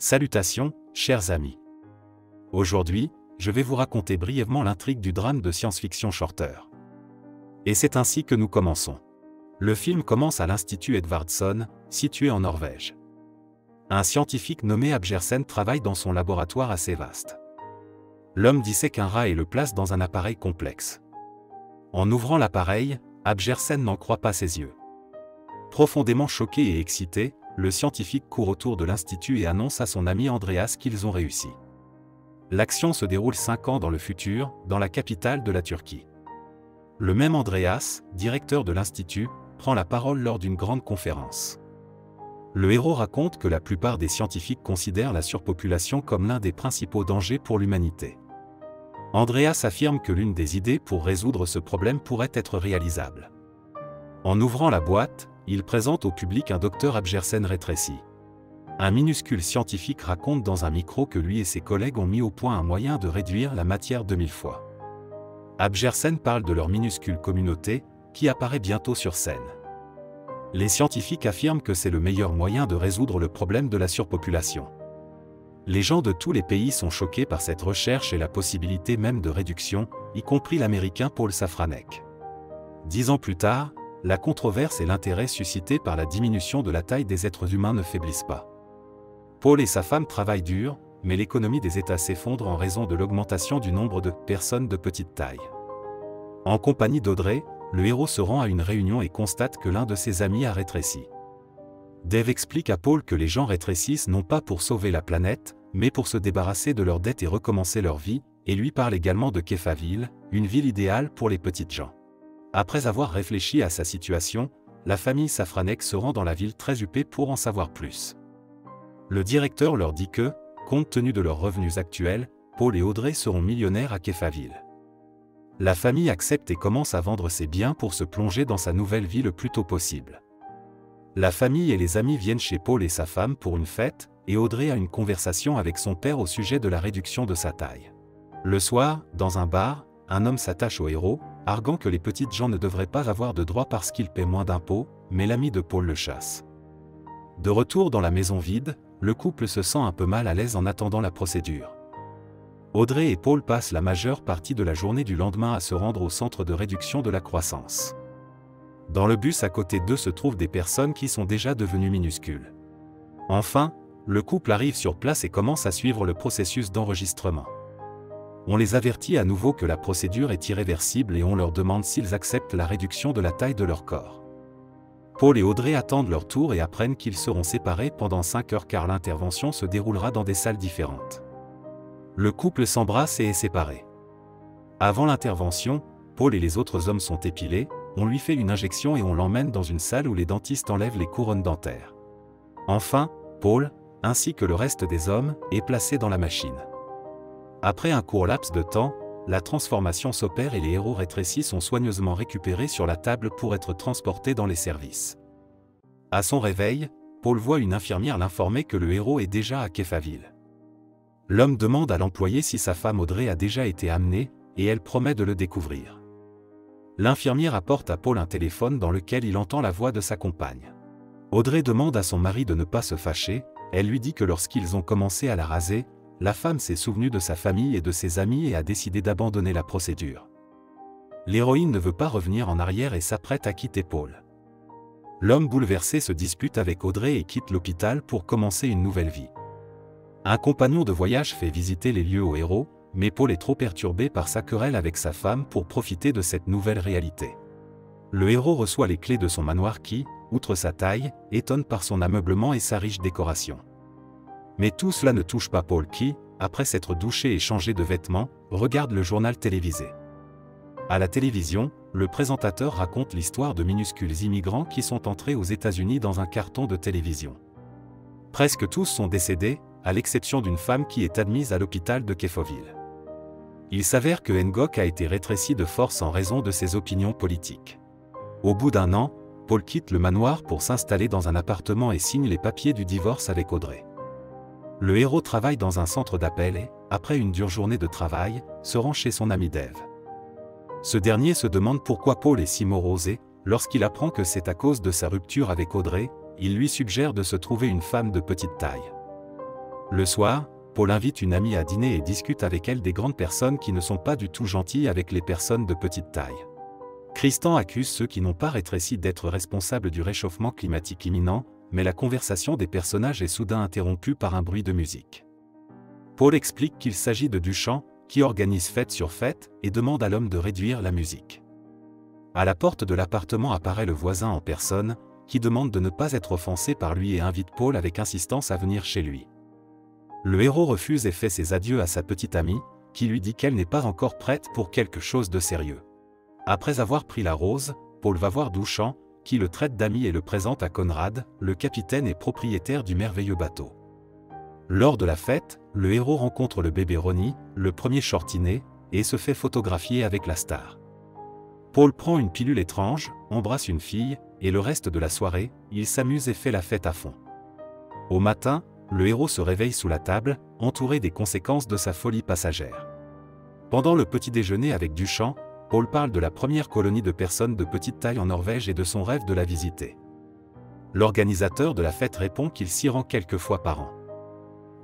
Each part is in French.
Salutations, chers amis. Aujourd'hui, je vais vous raconter brièvement l'intrigue du drame de science-fiction Shorter. Et c'est ainsi que nous commençons. Le film commence à l'Institut Edvardson, situé en Norvège. Un scientifique nommé Abgersen travaille dans son laboratoire assez vaste. L'homme dissèque un rat et le place dans un appareil complexe. En ouvrant l'appareil, Abgersen n'en croit pas ses yeux. Profondément choqué et excité, le scientifique court autour de l'Institut et annonce à son ami Andreas qu'ils ont réussi. L'action se déroule 5 ans dans le futur, dans la capitale de la Turquie. Le même Andreas, directeur de l'Institut, prend la parole lors d'une grande conférence. Le héros raconte que la plupart des scientifiques considèrent la surpopulation comme l'un des principaux dangers pour l'humanité. Andreas affirme que l'une des idées pour résoudre ce problème pourrait être réalisable. En ouvrant la boîte, il présente au public un docteur Abgersen rétréci. Un minuscule scientifique raconte dans un micro que lui et ses collègues ont mis au point un moyen de réduire la matière 2000 fois. Abgersen parle de leur minuscule communauté, qui apparaît bientôt sur scène. Les scientifiques affirment que c'est le meilleur moyen de résoudre le problème de la surpopulation. Les gens de tous les pays sont choqués par cette recherche et la possibilité même de réduction, y compris l'Américain Paul Safranek. 10 ans plus tard, la controverse et l'intérêt suscité par la diminution de la taille des êtres humains ne faiblissent pas. Paul et sa femme travaillent dur, mais l'économie des États s'effondre en raison de l'augmentation du nombre de personnes de petite taille. En compagnie d'Audrey, le héros se rend à une réunion et constate que l'un de ses amis a rétréci. Dave explique à Paul que les gens rétrécissent non pas pour sauver la planète, mais pour se débarrasser de leurs dettes et recommencer leur vie, et lui parle également de Kefaville, une ville idéale pour les petites gens. Après avoir réfléchi à sa situation, la famille Safranek se rend dans la ville très huppée pour en savoir plus. Le directeur leur dit que, compte tenu de leurs revenus actuels, Paul et Audrey seront millionnaires à Kefaville. La famille accepte et commence à vendre ses biens pour se plonger dans sa nouvelle vie le plus tôt possible. La famille et les amis viennent chez Paul et sa femme pour une fête, et Audrey a une conversation avec son père au sujet de la réduction de sa taille. Le soir, dans un bar, un homme s'attache au héros, arguant que les petites gens ne devraient pas avoir de droits parce qu'ils paient moins d'impôts, mais l'ami de Paul le chasse. De retour dans la maison vide, le couple se sent un peu mal à l'aise en attendant la procédure. Audrey et Paul passent la majeure partie de la journée du lendemain à se rendre au centre de réduction de la croissance. Dans le bus à côté d'eux se trouvent des personnes qui sont déjà devenues minuscules. Enfin, le couple arrive sur place et commence à suivre le processus d'enregistrement. On les avertit à nouveau que la procédure est irréversible et on leur demande s'ils acceptent la réduction de la taille de leur corps. Paul et Audrey attendent leur tour et apprennent qu'ils seront séparés pendant 5 heures car l'intervention se déroulera dans des salles différentes. Le couple s'embrasse et est séparé. Avant l'intervention, Paul et les autres hommes sont épilés, on lui fait une injection et on l'emmène dans une salle où les dentistes enlèvent les couronnes dentaires. Enfin, Paul, ainsi que le reste des hommes, est placé dans la machine. Après un court laps de temps, la transformation s'opère et les héros rétrécis sont soigneusement récupérés sur la table pour être transportés dans les services. À son réveil, Paul voit une infirmière l'informer que le héros est déjà à Kefaville. L'homme demande à l'employé si sa femme Audrey a déjà été amenée, et elle promet de le découvrir. L'infirmière apporte à Paul un téléphone dans lequel il entend la voix de sa compagne. Audrey demande à son mari de ne pas se fâcher, elle lui dit que lorsqu'ils ont commencé à la raser, la femme s'est souvenue de sa famille et de ses amis et a décidé d'abandonner la procédure. L'héroïne ne veut pas revenir en arrière et s'apprête à quitter Paul. L'homme bouleversé se dispute avec Audrey et quitte l'hôpital pour commencer une nouvelle vie. Un compagnon de voyage fait visiter les lieux au héros, mais Paul est trop perturbé par sa querelle avec sa femme pour profiter de cette nouvelle réalité. Le héros reçoit les clés de son manoir qui, outre sa taille, étonne par son ameublement et sa riche décoration. Mais tout cela ne touche pas Paul qui, après s'être douché et changé de vêtements, regarde le journal télévisé. À la télévision, le présentateur raconte l'histoire de minuscules immigrants qui sont entrés aux États-Unis dans un carton de télévision. Presque tous sont décédés, à l'exception d'une femme qui est admise à l'hôpital de Kefaville. Il s'avère que Ngok a été rétréci de force en raison de ses opinions politiques. Au bout d'1 an, Paul quitte le manoir pour s'installer dans un appartement et signe les papiers du divorce avec Audrey. Le héros travaille dans un centre d'appel et, après une dure journée de travail, se rend chez son ami Dave. Ce dernier se demande pourquoi Paul est si morose et, lorsqu'il apprend que c'est à cause de sa rupture avec Audrey, il lui suggère de se trouver une femme de petite taille. Le soir, Paul invite une amie à dîner et discute avec elle des grandes personnes qui ne sont pas du tout gentilles avec les personnes de petite taille. Tristan accuse ceux qui n'ont pas rétréci d'être responsables du réchauffement climatique imminent, mais la conversation des personnages est soudain interrompue par un bruit de musique. Paul explique qu'il s'agit de Duchamp, qui organise fête sur fête et demande à l'homme de réduire la musique. À la porte de l'appartement apparaît le voisin en personne, qui demande de ne pas être offensé par lui et invite Paul avec insistance à venir chez lui. Le héros refuse et fait ses adieux à sa petite amie, qui lui dit qu'elle n'est pas encore prête pour quelque chose de sérieux. Après avoir pris la rose, Paul va voir Duchamp, qui le traite d'ami et le présente à Conrad, le capitaine et propriétaire du merveilleux bateau. Lors de la fête, le héros rencontre le bébé Ronnie, le premier shorty-né, et se fait photographier avec la star. Paul prend une pilule étrange, embrasse une fille, et le reste de la soirée, il s'amuse et fait la fête à fond. Au matin, le héros se réveille sous la table, entouré des conséquences de sa folie passagère. Pendant le petit déjeuner avec Duchamp, Paul parle de la première colonie de personnes de petite taille en Norvège et de son rêve de la visiter. L'organisateur de la fête répond qu'il s'y rend quelques fois par an.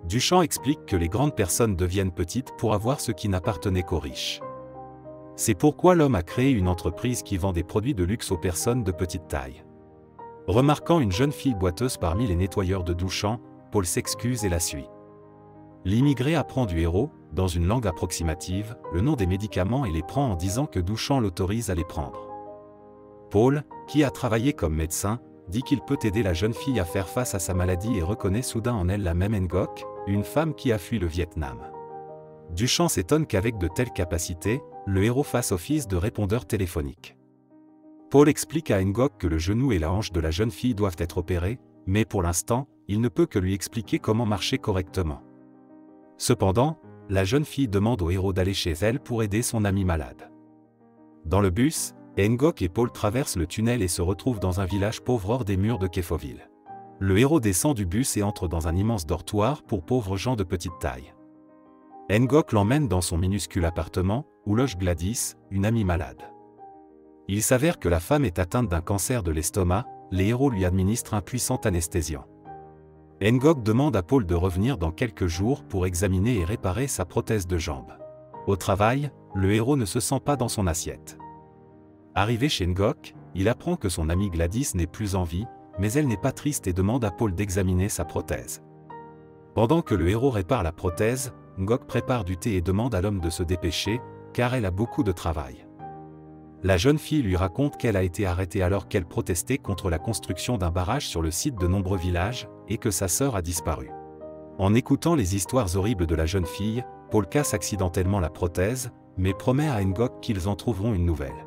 Duchamp explique que les grandes personnes deviennent petites pour avoir ce qui n'appartenait qu'aux riches. C'est pourquoi l'homme a créé une entreprise qui vend des produits de luxe aux personnes de petite taille. Remarquant une jeune fille boiteuse parmi les nettoyeurs de Duchamp, Paul s'excuse et la suit. L'immigré apprend du héros, dans une langue approximative, le nom des médicaments et les prend en disant que Duchamp l'autorise à les prendre. Paul, qui a travaillé comme médecin, dit qu'il peut aider la jeune fille à faire face à sa maladie et reconnaît soudain en elle la même Ngoc, une femme qui a fui le Vietnam. Duchamp s'étonne qu'avec de telles capacités, le héros fasse office de répondeur téléphonique. Paul explique à Ngoc que le genou et la hanche de la jeune fille doivent être opérés, mais pour l'instant, il ne peut que lui expliquer comment marcher correctement. Cependant, la jeune fille demande au héros d'aller chez elle pour aider son ami malade. Dans le bus, Ngoc et Paul traversent le tunnel et se retrouvent dans un village pauvre hors des murs de Kefoville. Le héros descend du bus et entre dans un immense dortoir pour pauvres gens de petite taille. Ngoc l'emmène dans son minuscule appartement, où loge Gladys, une amie malade. Il s'avère que la femme est atteinte d'un cancer de l'estomac, les héros lui administrent un puissant anesthésiant. Ngoc demande à Paul de revenir dans quelques jours pour examiner et réparer sa prothèse de jambe. Au travail, le héros ne se sent pas dans son assiette. Arrivé chez Ngoc, il apprend que son amie Gladys n'est plus en vie, mais elle n'est pas triste et demande à Paul d'examiner sa prothèse. Pendant que le héros répare la prothèse, Ngoc prépare du thé et demande à l'homme de se dépêcher, car elle a beaucoup de travail. La jeune fille lui raconte qu'elle a été arrêtée alors qu'elle protestait contre la construction d'un barrage sur le site de nombreux villages, et que sa sœur a disparu. En écoutant les histoires horribles de la jeune fille, Paul casse accidentellement la prothèse, mais promet à Ngoc qu'ils en trouveront une nouvelle.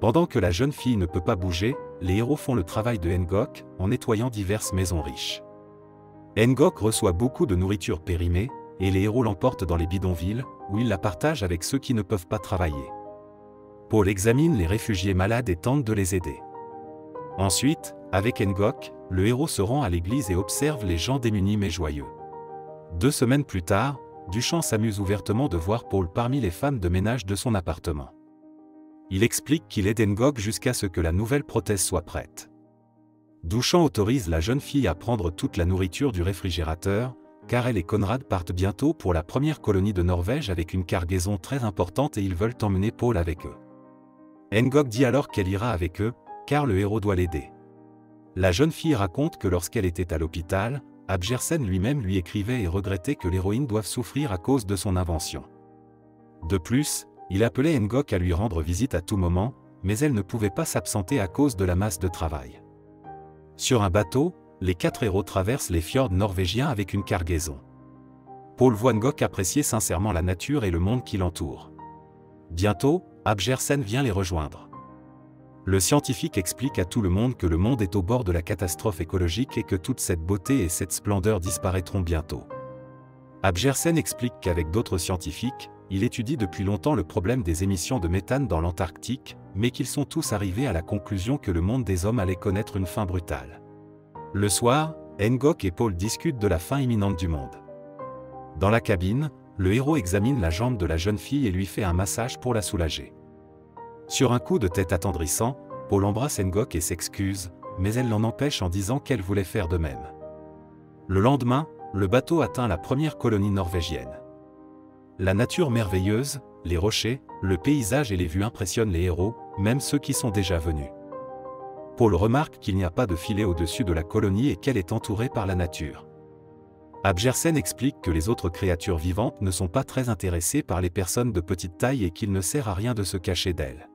Pendant que la jeune fille ne peut pas bouger, les héros font le travail de Ngoc, en nettoyant diverses maisons riches. Ngoc reçoit beaucoup de nourriture périmée, et les héros l'emportent dans les bidonvilles, où ils la partagent avec ceux qui ne peuvent pas travailler. Paul examine les réfugiés malades et tente de les aider. Ensuite, avec Ngoc, le héros se rend à l'église et observe les gens démunis mais joyeux. 2 semaines plus tard, Duchamp s'amuse ouvertement de voir Paul parmi les femmes de ménage de son appartement. Il explique qu'il aide Ngoc jusqu'à ce que la nouvelle prothèse soit prête. Duchamp autorise la jeune fille à prendre toute la nourriture du réfrigérateur, car elle et Conrad partent bientôt pour la première colonie de Norvège avec une cargaison très importante et ils veulent emmener Paul avec eux. Ngoc dit alors qu'elle ira avec eux, car le héros doit l'aider. La jeune fille raconte que lorsqu'elle était à l'hôpital, Abjersen lui-même lui écrivait et regrettait que l'héroïne doive souffrir à cause de son invention. De plus, il appelait Ngoc à lui rendre visite à tout moment, mais elle ne pouvait pas s'absenter à cause de la masse de travail. Sur un bateau, les 4 héros traversent les fjords norvégiens avec une cargaison. Paul voit Ngoc apprécier sincèrement la nature et le monde qui l'entoure. Bientôt, Abjersen vient les rejoindre. Le scientifique explique à tout le monde que le monde est au bord de la catastrophe écologique et que toute cette beauté et cette splendeur disparaîtront bientôt. Abjersen explique qu'avec d'autres scientifiques, il étudie depuis longtemps le problème des émissions de méthane dans l'Antarctique, mais qu'ils sont tous arrivés à la conclusion que le monde des hommes allait connaître une fin brutale. Le soir, Ngoc et Paul discutent de la fin imminente du monde. Dans la cabine, le héros examine la jambe de la jeune fille et lui fait un massage pour la soulager. Sur un coup de tête attendrissant, Paul embrasse Ngoc et s'excuse, mais elle l'en empêche en disant qu'elle voulait faire de même. Le lendemain, le bateau atteint la première colonie norvégienne. La nature merveilleuse, les rochers, le paysage et les vues impressionnent les héros, même ceux qui sont déjà venus. Paul remarque qu'il n'y a pas de filet au-dessus de la colonie et qu'elle est entourée par la nature. Abjersen explique que les autres créatures vivantes ne sont pas très intéressées par les personnes de petite taille et qu'il ne sert à rien de se cacher d'elles.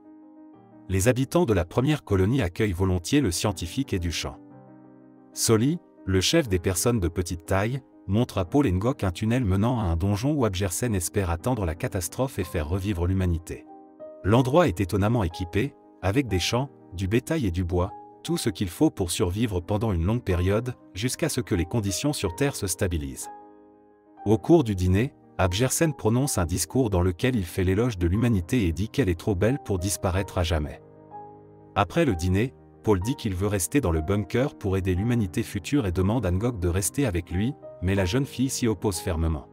Les habitants de la première colonie accueillent volontiers le scientifique et Duchamp. Soli, le chef des personnes de petite taille, montre à Paul et Ngok un tunnel menant à un donjon où Abjersen espère attendre la catastrophe et faire revivre l'humanité. L'endroit est étonnamment équipé, avec des champs, du bétail et du bois, tout ce qu'il faut pour survivre pendant une longue période, jusqu'à ce que les conditions sur Terre se stabilisent. Au cours du dîner, Abjersen prononce un discours dans lequel il fait l'éloge de l'humanité et dit qu'elle est trop belle pour disparaître à jamais. Après le dîner, Paul dit qu'il veut rester dans le bunker pour aider l'humanité future et demande à Ngok de rester avec lui, mais la jeune fille s'y oppose fermement.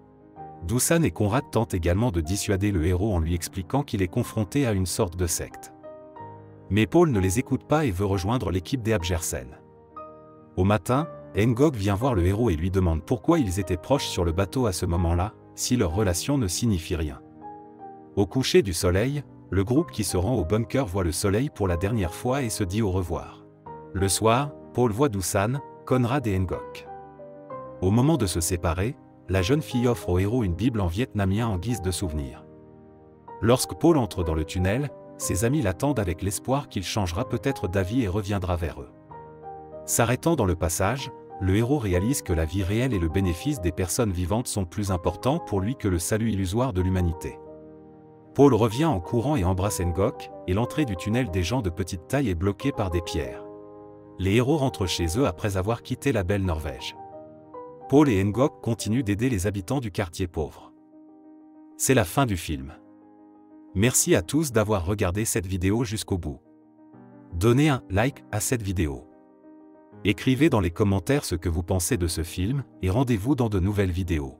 Dusan et Conrad tentent également de dissuader le héros en lui expliquant qu'il est confronté à une sorte de secte. Mais Paul ne les écoute pas et veut rejoindre l'équipe des Abjersen. Au matin, Ngok vient voir le héros et lui demande pourquoi ils étaient proches sur le bateau à ce moment-là, si leur relation ne signifie rien. Au coucher du soleil, le groupe qui se rend au bunker voit le soleil pour la dernière fois et se dit au revoir. Le soir, Paul voit Dusan, Conrad et Ngok. Au moment de se séparer, la jeune fille offre au héros une Bible en vietnamien en guise de souvenir. Lorsque Paul entre dans le tunnel, ses amis l'attendent avec l'espoir qu'il changera peut-être d'avis et reviendra vers eux. S'arrêtant dans le passage, le héros réalise que la vie réelle et le bénéfice des personnes vivantes sont plus importants pour lui que le salut illusoire de l'humanité. Paul revient en courant et embrasse Ngok, et l'entrée du tunnel des gens de petite taille est bloquée par des pierres. Les héros rentrent chez eux après avoir quitté la belle Norvège. Paul et Ngok continuent d'aider les habitants du quartier pauvre. C'est la fin du film. Merci à tous d'avoir regardé cette vidéo jusqu'au bout. Donnez un like à cette vidéo. Écrivez dans les commentaires ce que vous pensez de ce film, et rendez-vous dans de nouvelles vidéos.